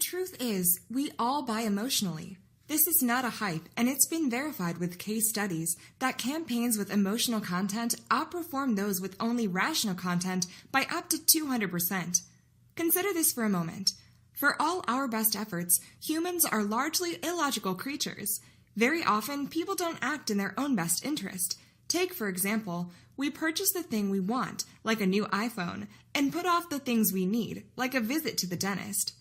truth is, we all buy emotionally. This is not a hype, and it's been verified with case studies that campaigns with emotional content outperform those with only rational content by up to 200%. Consider this for a moment. For all our best efforts, humans are largely illogical creatures. Very often, people don't act in their own best interest. Take, for example, we purchase the thing we want, like a new iPhone, and put off the things we need, like a visit to the dentist.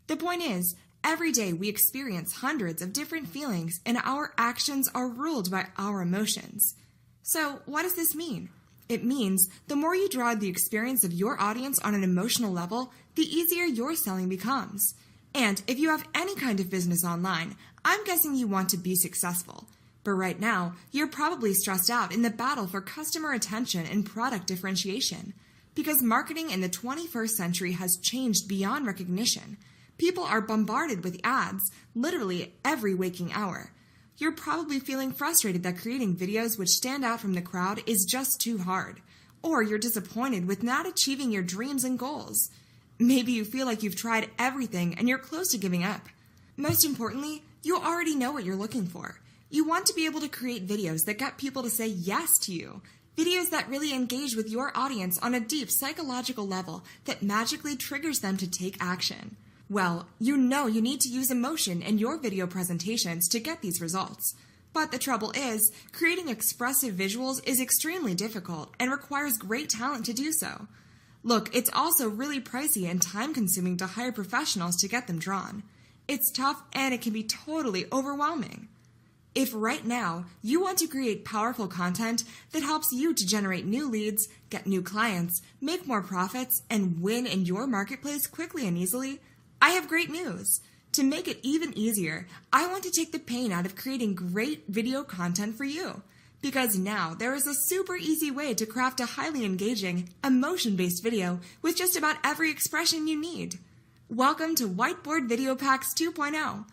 The point is, every day we experience hundreds of different feelings, and our actions are ruled by our emotions. So, what does this mean? It means the more you draw the experience of your audience on an emotional level, the easier your selling becomes. And if you have any kind of business online, I'm guessing you want to be successful. But right now, you're probably stressed out in the battle for customer attention and product differentiation. Because marketing in the 21st century has changed beyond recognition. People are bombarded with ads literally every waking hour. You're probably feeling frustrated that creating videos which stand out from the crowd is just too hard. Or you're disappointed with not achieving your dreams and goals. Maybe you feel like you've tried everything and you're close to giving up. Most importantly, you already know what you're looking for. You want to be able to create videos that get people to say yes to you. Videos that really engage with your audience on a deep psychological level that magically triggers them to take action. Well, you know you need to use emotion in your video presentations to get these results. But the trouble is, creating expressive visuals is extremely difficult and requires great talent to do so. Look, it's also really pricey and time-consuming to hire professionals to get them drawn. It's tough and it can be totally overwhelming. If right now you want to create powerful content that helps you to generate new leads, get new clients, make more profits, and win in your marketplace quickly and easily, I have great news. To make it even easier, I want to take the pain out of creating great video content for you. Because now there is a super easy way to craft a highly engaging, emotion-based video with just about every expression you need. Welcome to Whiteboard Video Packs 2.0.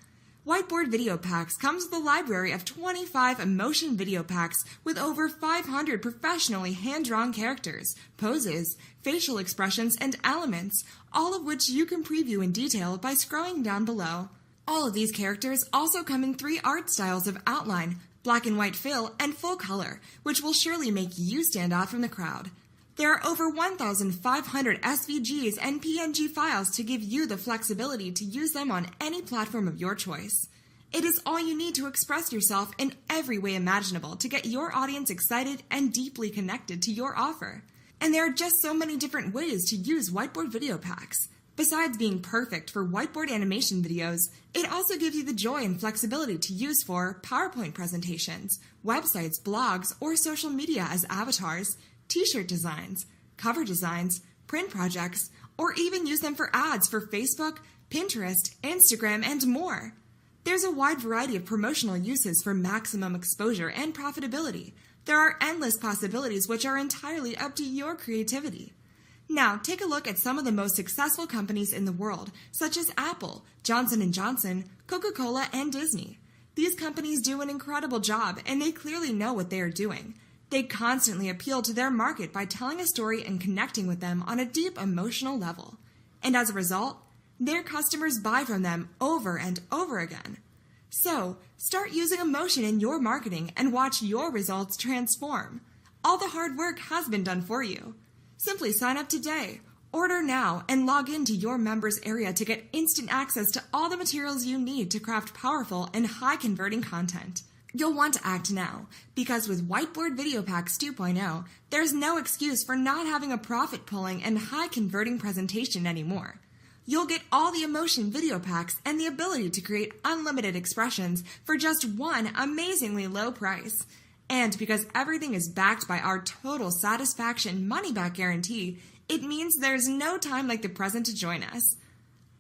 Whiteboard Video Packs comes with a library of 25 emotion video packs with over 500 professionally hand-drawn characters, poses, facial expressions, and elements, all of which you can preview in detail by scrolling down below. All of these characters also come in 3 art styles of outline, black and white fill, and full color, which will surely make you stand out from the crowd. There are over 1,500 SVGs and PNG files to give you the flexibility to use them on any platform of your choice. It is all you need to express yourself in every way imaginable to get your audience excited and deeply connected to your offer. And there are just so many different ways to use Whiteboard Video Packs. Besides being perfect for whiteboard animation videos, it also gives you the joy and flexibility to use for PowerPoint presentations, websites, blogs, or social media as avatars, t-shirt designs, cover designs, print projects, or even use them for ads for Facebook, Pinterest, Instagram, and more. There's a wide variety of promotional uses for maximum exposure and profitability. There are endless possibilities which are entirely up to your creativity. Now, take a look at some of the most successful companies in the world, such as Apple, Johnson & Johnson, Coca-Cola, and Disney. These companies do an incredible job, and they clearly know what they are doing. They constantly appeal to their market by telling a story and connecting with them on a deep emotional level. And as a result, their customers buy from them over and over again. So, start using emotion in your marketing and watch your results transform. All the hard work has been done for you. Simply sign up today, order now, and log into your members area to get instant access to all the materials you need to craft powerful and high-converting content. You'll want to act now, because with Whiteboard Video Packs 2.0, there's no excuse for not having a profit-pulling and high-converting presentation anymore. You'll get all the emotion video packs and the ability to create unlimited expressions for just one amazingly low price. And because everything is backed by our total satisfaction money-back guarantee, it means there's no time like the present to join us.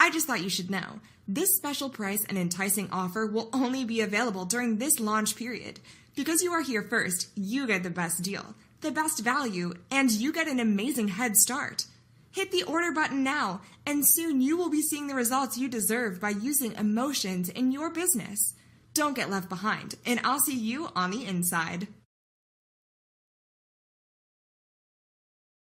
I just thought you should know. This special price and enticing offer will only be available during this launch period. Because you are here first, you get the best deal, the best value, and you get an amazing head start. Hit the order button now, and soon you will be seeing the results you deserve by using emotions in your business. Don't get left behind, and I'll see you on the inside.